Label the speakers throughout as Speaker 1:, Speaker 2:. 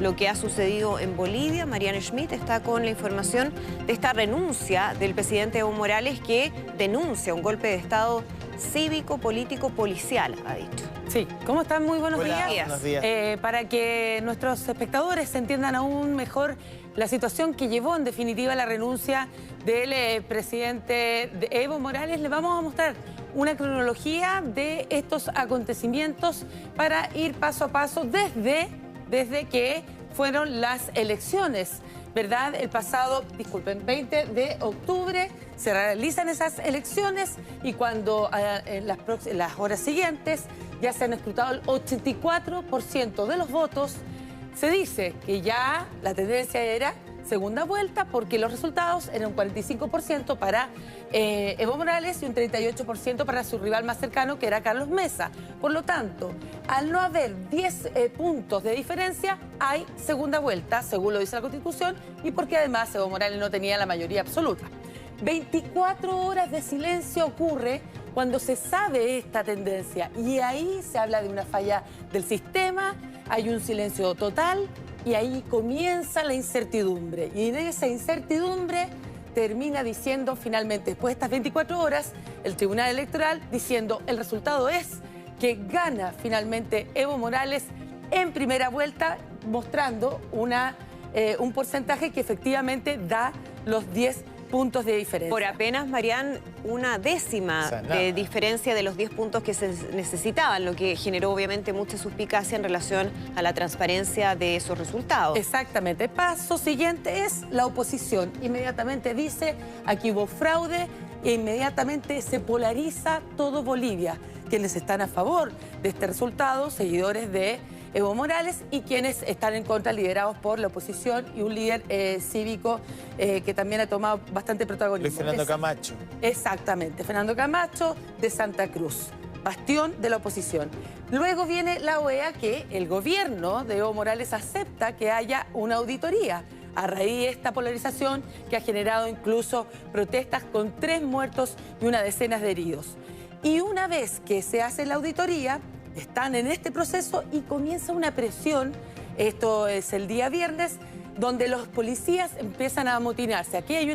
Speaker 1: lo que ha sucedido en Bolivia. Mariana Schmidt está con la información de esta renuncia del presidente Evo Morales, que denuncia un golpe de Estado cívico, político, policial, ha dicho.
Speaker 2: Sí, ¿cómo están? Muy buenos
Speaker 3: Hola,
Speaker 2: días.
Speaker 3: buenos días.
Speaker 2: Para que nuestros espectadores entiendan aún mejor la situación que llevó en definitiva la renuncia del presidente Evo Morales, les vamos a mostrar una cronología de estos acontecimientos para ir paso a paso desde que fueron las elecciones, ¿verdad? El pasado, 20 de octubre se realizan esas elecciones y cuando en las horas siguientes ya se han escrutado el 84% de los votos, se dice que ya la tendencia era segunda vuelta porque los resultados eran un 45% para Evo Morales y un 38% para su rival más cercano, que era Carlos Mesa. Por lo tanto, al no haber 10 puntos de diferencia, hay segunda vuelta, según lo dice la Constitución, y porque además Evo Morales no tenía la mayoría absoluta. 24 horas de silencio ocurre cuando se sabe esta tendencia y ahí se habla de una falla del sistema, hay un silencio total y ahí comienza la incertidumbre. Y en esa incertidumbre termina diciendo finalmente, después de estas 24 horas, el Tribunal Electoral diciendo el resultado es que gana finalmente Evo Morales en primera vuelta, mostrando un porcentaje que efectivamente da los 10 puntos de diferencia.
Speaker 1: Por apenas, Marian, una décima de diferencia de los 10 puntos que se necesitaban, lo que generó obviamente mucha suspicacia en relación a la transparencia de esos resultados.
Speaker 2: Exactamente. Paso siguiente es la oposición. Inmediatamente dice, aquí hubo fraude e inmediatamente se polariza todo Bolivia. Quienes están a favor de este resultado, seguidores de Evo Morales, y quienes están en contra, liderados por la oposición y un líder cívico que también ha tomado bastante protagonismo.
Speaker 3: Luis Fernando Camacho.
Speaker 2: Exactamente, Fernando Camacho de Santa Cruz, bastión de la oposición. Luego viene la OEA, que el gobierno de Evo Morales acepta que haya una auditoría a raíz de esta polarización que ha generado incluso protestas con 3 muertos y una decena de heridos. Y una vez que se hace la auditoría, están en este proceso y comienza una presión, esto es el día viernes, donde los policías empiezan a amotinarse. Aquí hay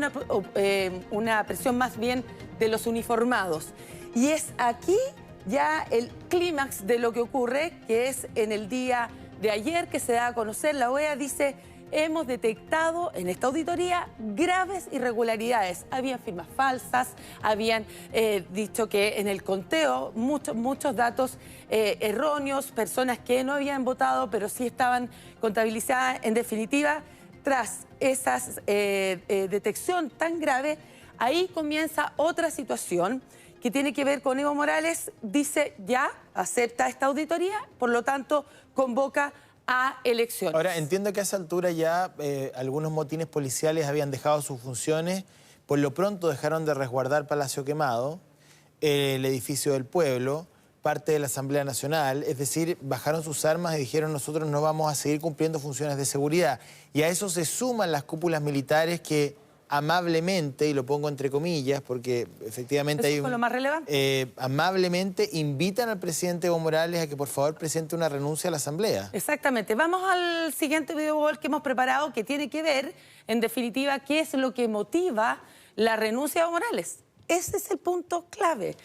Speaker 2: una presión más bien de los uniformados. Y es aquí ya el clímax de lo que ocurre, que es en el día de ayer que se da a conocer. La OEA dice, hemos detectado en esta auditoría graves irregularidades. Habían firmas falsas, habían dicho que en el conteo muchos datos erróneos, personas que no habían votado pero sí estaban contabilizadas. En definitiva, tras esa detección tan grave, ahí comienza otra situación que tiene que ver con Evo Morales. Dice ya, acepta esta auditoría, por lo tanto convoca a elecciones.
Speaker 3: Ahora, entiendo que a esa altura ya algunos motines policiales habían dejado sus funciones. Por lo pronto dejaron de resguardar Palacio Quemado, el edificio del pueblo, parte de la Asamblea Nacional. Es decir, bajaron sus armas y dijeron, nosotros no vamos a seguir cumpliendo funciones de seguridad. Y a eso se suman las cúpulas militares que amablemente, y lo pongo entre comillas porque efectivamente hay
Speaker 2: un... lo más relevante.
Speaker 3: Amablemente invitan al presidente Evo Morales a que por favor presente una renuncia a la Asamblea.
Speaker 2: Exactamente. Vamos al siguiente video que hemos preparado, que tiene que ver, en definitiva, qué es lo que motiva la renuncia de Evo Morales. Ese es el punto clave.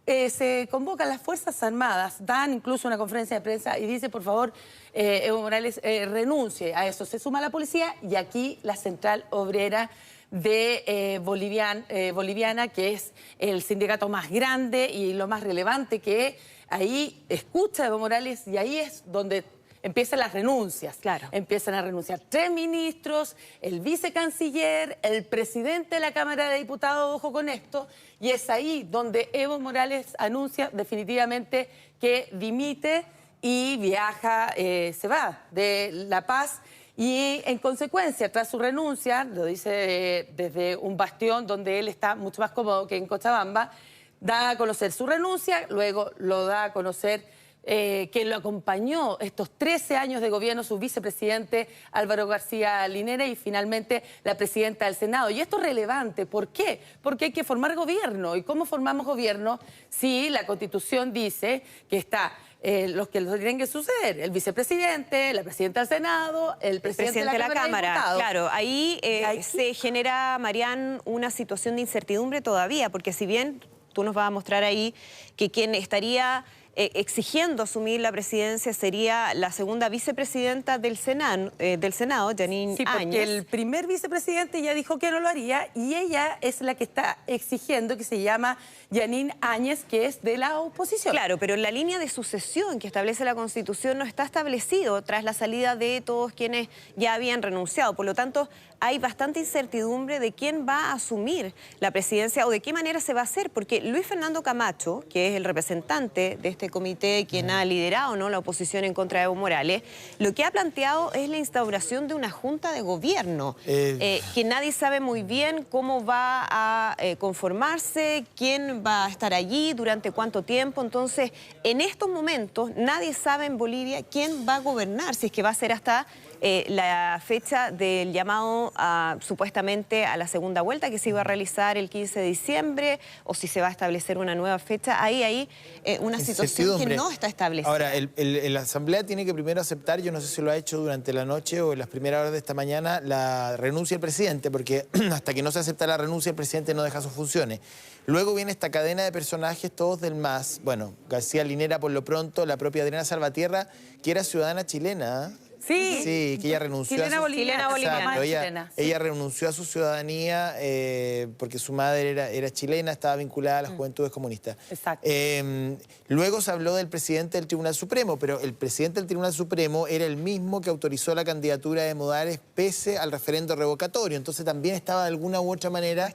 Speaker 2: Se convocan las Fuerzas Armadas, dan incluso una conferencia de prensa y dice, por favor, Evo Morales renuncie. A eso se suma la policía y aquí la Central Obrera de Boliviana, que es el sindicato más grande y lo más relevante, que ahí escucha a Evo Morales y ahí es donde empiezan las renuncias.
Speaker 1: Claro.
Speaker 2: Empiezan a renunciar 3 ministros, el vicecanciller, el presidente de la Cámara de Diputados, ojo con esto, y es ahí donde Evo Morales anuncia definitivamente que dimite y viaja, se va de La Paz. Y en consecuencia, tras su renuncia, lo dice desde un bastión donde él está mucho más cómodo que en Cochabamba, da a conocer su renuncia, luego lo da a conocer que lo acompañó estos 13 años de gobierno su vicepresidente Álvaro García Linera y finalmente la presidenta del Senado. Y esto es relevante. ¿Por qué? Porque hay que formar gobierno. ¿Y cómo formamos gobierno? Si la Constitución dice que está los que tienen que suceder, el vicepresidente, la presidenta del Senado, el presidente de la Cámara.
Speaker 1: Claro, ahí se genera, Marian, una situación de incertidumbre todavía, porque si bien tú nos vas a mostrar ahí que quien estaría exigiendo asumir la presidencia sería la segunda vicepresidenta del Senado, Jeanine Áñez.
Speaker 2: Sí, porque el primer vicepresidente ya dijo que no lo haría y ella es la que está exigiendo, que se llama Jeanine Áñez, que es de la oposición.
Speaker 1: Claro, pero la línea de sucesión que establece la Constitución no está establecido tras la salida de todos quienes ya habían renunciado. Por lo tanto, hay bastante incertidumbre de quién va a asumir la presidencia o de qué manera se va a hacer, porque Luis Fernando Camacho, que es el representante de este comité, quien ha liderado, ¿no?, la oposición en contra de Evo Morales, lo que ha planteado es la instauración de una junta de gobierno, que nadie sabe muy bien cómo va a conformarse, quién va a estar allí, durante cuánto tiempo. Entonces, en estos momentos, nadie sabe en Bolivia quién va a gobernar, si es que va a ser hasta la fecha del llamado supuestamente a la segunda vuelta que se iba a realizar el 15 de diciembre o si se va a establecer una nueva fecha. Hay una situación que no está establecida.
Speaker 3: Ahora, la Asamblea tiene que primero aceptar, yo no sé si lo ha hecho durante la noche o en las primeras horas de esta mañana, la renuncia del presidente, porque hasta que no se acepta la renuncia el presidente no deja sus funciones. Luego viene esta cadena de personajes, todos del MAS. Bueno, García Linera por lo pronto, la propia Adriana Salvatierra, que era ciudadana chilena. Sí, que ella renunció
Speaker 2: chilena
Speaker 3: a su...
Speaker 2: boliviana.
Speaker 3: Exacto, ella renunció a su ciudadanía porque su madre era chilena, estaba vinculada a las juventudes comunistas.
Speaker 2: Exacto.
Speaker 3: Luego se habló del presidente del Tribunal Supremo, pero el presidente del Tribunal Supremo era el mismo que autorizó la candidatura de Morales pese al referendo revocatorio. Entonces también estaba de alguna u otra manera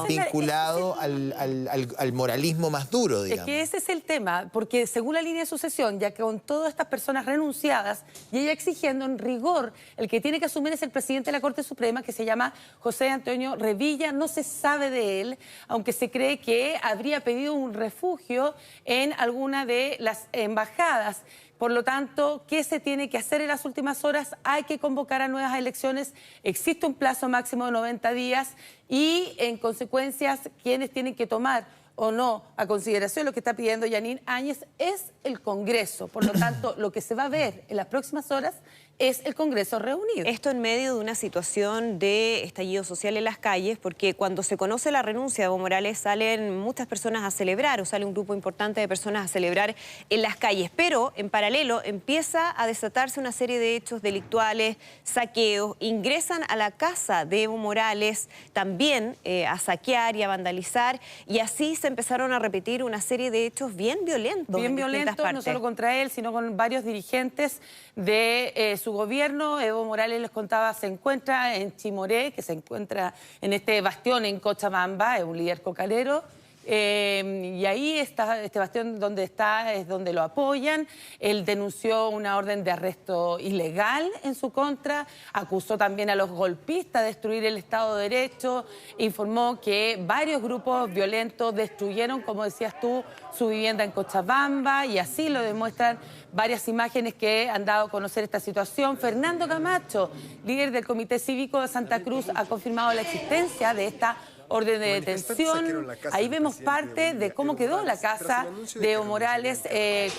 Speaker 3: vinculado al moralismo más duro, digamos.
Speaker 2: Es que ese es el tema, porque según la línea de sucesión, ya que con todas estas personas renunciadas y ella exigiendo en rigor, el que tiene que asumir es el presidente de la Corte Suprema, que se llama José Antonio Revilla. No se sabe de él, aunque se cree que habría pedido un refugio en alguna de las embajadas. Por lo tanto, ¿qué se tiene que hacer en las últimas horas? Hay que convocar a nuevas elecciones. Existe un plazo máximo de 90 días y, en consecuencias, quienes tienen que tomar o no a consideración lo que está pidiendo Jeanine Áñez es el Congreso. Por lo tanto, lo que se va a ver en las próximas horas es el Congreso reunido.
Speaker 1: Esto en medio de una situación de estallido social en las calles, porque cuando se conoce la renuncia de Evo Morales salen muchas personas a celebrar, o sale un grupo importante de personas a celebrar en las calles, pero en paralelo empieza a desatarse una serie de hechos delictuales, saqueos, ingresan a la casa de Evo Morales también a saquear y a vandalizar, y así se empezaron a repetir una serie de hechos bien violentos.
Speaker 2: Bien violentos, no solo contra él, sino con varios dirigentes de su gobierno. Evo Morales, les contaba, se encuentra en Chimoré, que se encuentra en este bastión en Cochabamba, es un líder cocalero. Y ahí está, este bastión donde está es donde lo apoyan. Él denunció una orden de arresto ilegal en su contra, acusó también a los golpistas de destruir el Estado de Derecho, informó que varios grupos violentos destruyeron, como decías tú, su vivienda en Cochabamba, y así lo demuestran varias imágenes que han dado a conocer esta situación. Fernando Camacho, líder del Comité Cívico de Santa Cruz, ha confirmado la existencia de esta orden de detención. Ahí vemos parte de cómo quedó la casa de Evo Morales.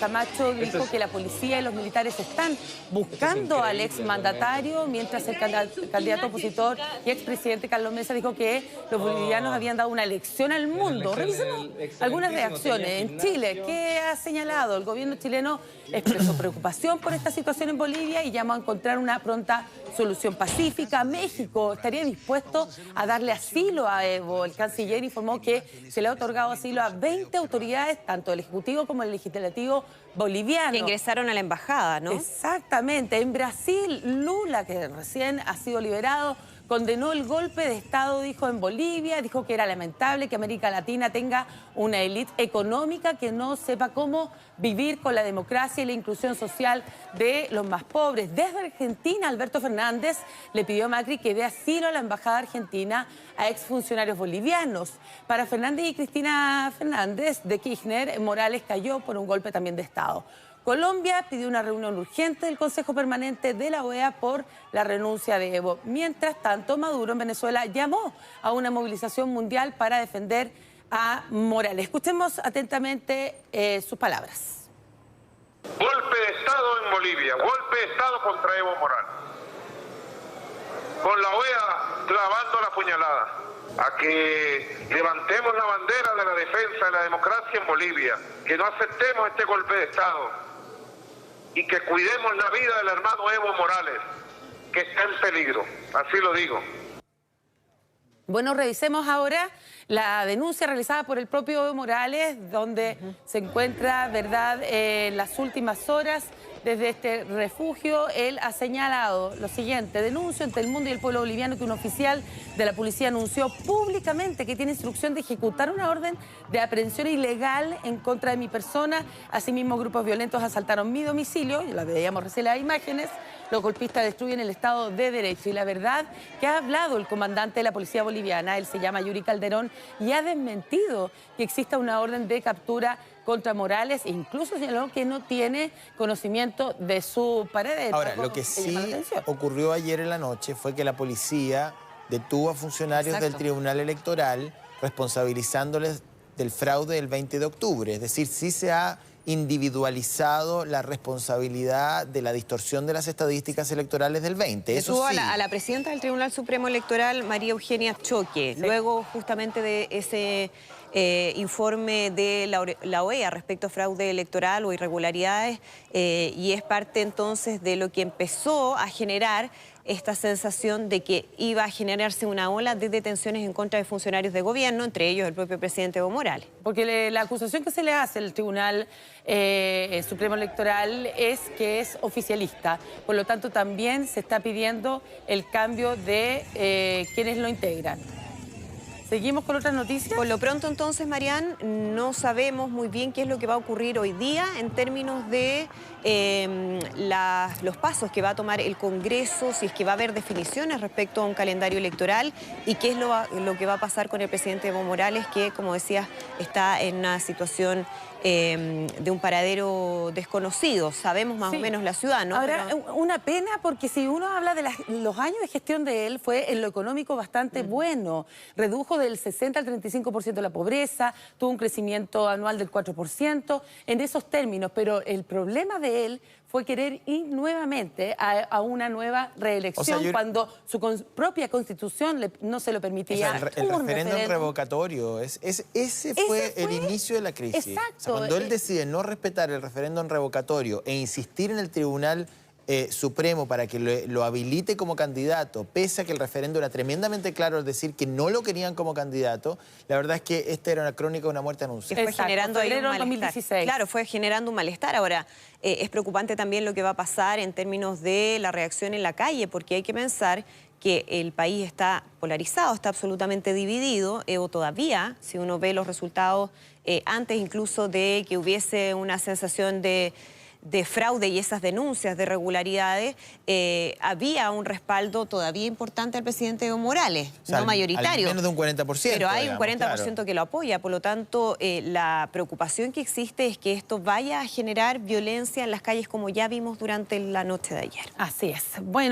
Speaker 2: Camacho dijo que la policía y los militares están buscando al exmandatario, mientras el candidato opositor y expresidente Carlos Mesa dijo que los bolivianos habían dado una lección al mundo. Revisemos algunas reacciones. En Chile, ¿qué ha señalado? El gobierno chileno expresó preocupación por esta situación en Bolivia y llamó a encontrar una pronta solución pacífica. México estaría dispuesto a darle asilo a Evo. El canciller informó que se le ha otorgado asilo a 20 autoridades, tanto del Ejecutivo como del Legislativo boliviano.
Speaker 1: Que ingresaron a la embajada, ¿no?
Speaker 2: Exactamente. En Brasil, Lula, que recién ha sido liberado, condenó el golpe de Estado, dijo, en Bolivia, dijo que era lamentable que América Latina tenga una élite económica que no sepa cómo vivir con la democracia y la inclusión social de los más pobres. Desde Argentina, Alberto Fernández le pidió a Macri que dé asilo a la embajada argentina a exfuncionarios bolivianos. Para Fernández y Cristina Fernández de Kirchner, Morales cayó por un golpe también de Estado. Colombia pidió una reunión urgente del Consejo Permanente de la OEA por la renuncia de Evo. Mientras tanto, Maduro en Venezuela llamó a una movilización mundial para defender a Morales. Escuchemos atentamente sus palabras.
Speaker 4: Golpe de Estado en Bolivia, golpe de Estado contra Evo Morales. Con la OEA clavando la puñalada. A que levantemos la bandera de la defensa de la democracia en Bolivia, que no aceptemos este golpe de Estado y que cuidemos la vida del hermano Evo Morales, que está en peligro, así lo digo.
Speaker 2: Bueno, revisemos ahora la denuncia realizada por el propio Evo Morales, donde se encuentra, ¿verdad?, en las últimas horas desde este refugio. Él ha señalado lo siguiente: denuncio ante el mundo y el pueblo boliviano que un oficial de la policía anunció públicamente que tiene instrucción de ejecutar una orden de aprehensión ilegal en contra de mi persona. Asimismo, grupos violentos asaltaron mi domicilio, la veíamos recién las imágenes. Los golpistas destruyen el Estado de Derecho. Y la verdad que ha hablado el comandante de la policía boliviana, él se llama Yuri Calderón, y ha desmentido que exista una orden de captura contra Morales, e incluso señaló que no tiene conocimiento de su paradero.
Speaker 3: Ahora, lo que sí ocurrió ayer en la noche fue que la policía detuvo a funcionarios del Tribunal Electoral responsabilizándoles del fraude del 20 de octubre. Es decir, sí se ha individualizado la responsabilidad de la distorsión de las estadísticas electorales del 20. Eso sí.
Speaker 1: A la presidenta del Tribunal Supremo Electoral, María Eugenia Choque, luego justamente de ese informe de la OEA respecto a fraude electoral o irregularidades, y es parte entonces de lo que empezó a generar esta sensación de que iba a generarse una ola de detenciones en contra de funcionarios de gobierno, entre ellos el propio presidente Evo Morales.
Speaker 2: Porque la acusación que se le hace al Tribunal Supremo Electoral es que es oficialista. Por lo tanto, también se está pidiendo el cambio de quienes lo integran. ¿Seguimos con otras noticias?
Speaker 1: Por lo pronto, entonces, Marián, no sabemos muy bien qué es lo que va a ocurrir hoy día en términos de los pasos que va a tomar el Congreso, si es que va a haber definiciones respecto a un calendario electoral y qué es lo que va a pasar con el presidente Evo Morales, que, como decías, está en una situación de un paradero desconocido. Sabemos más o menos la ciudad, ¿no?
Speaker 2: Ahora, una pena, porque si uno habla de los años de gestión de él, fue en lo económico bastante bueno. Redujo del 60 al 35% la pobreza, tuvo un crecimiento anual del 4% en esos términos, pero el problema de él fue querer ir nuevamente a una nueva reelección, o sea, cuando su propia constitución no se lo permitía.
Speaker 3: O sea, el referéndum revocatorio, ese fue el inicio de la crisis.
Speaker 2: Exacto.
Speaker 3: O sea, cuando él decide no respetar el referéndum revocatorio e insistir en el Tribunal Supremo para que lo habilite como candidato, pese a que el referéndum era tremendamente claro al decir que no lo querían como candidato, la verdad es que esta era una crónica de una muerte anunciada.
Speaker 1: Fue generando ahí un malestar.
Speaker 2: 2016.
Speaker 1: Claro, fue generando un malestar. Ahora, es preocupante también lo que va a pasar en términos de la reacción en la calle, porque hay que pensar que el país está polarizado, está absolutamente dividido. Evo todavía, si uno ve los resultados, antes incluso de que hubiese una sensación de fraude y esas denuncias de irregularidades, había un respaldo todavía importante al presidente Evo Morales, o sea, no mayoritario.
Speaker 3: Al menos de un 40%.
Speaker 1: Pero hay un 40%
Speaker 3: claro,
Speaker 1: que lo apoya. Por lo tanto, la preocupación que existe es que esto vaya a generar violencia en las calles como ya vimos durante la noche de ayer.
Speaker 2: Así es. Bueno.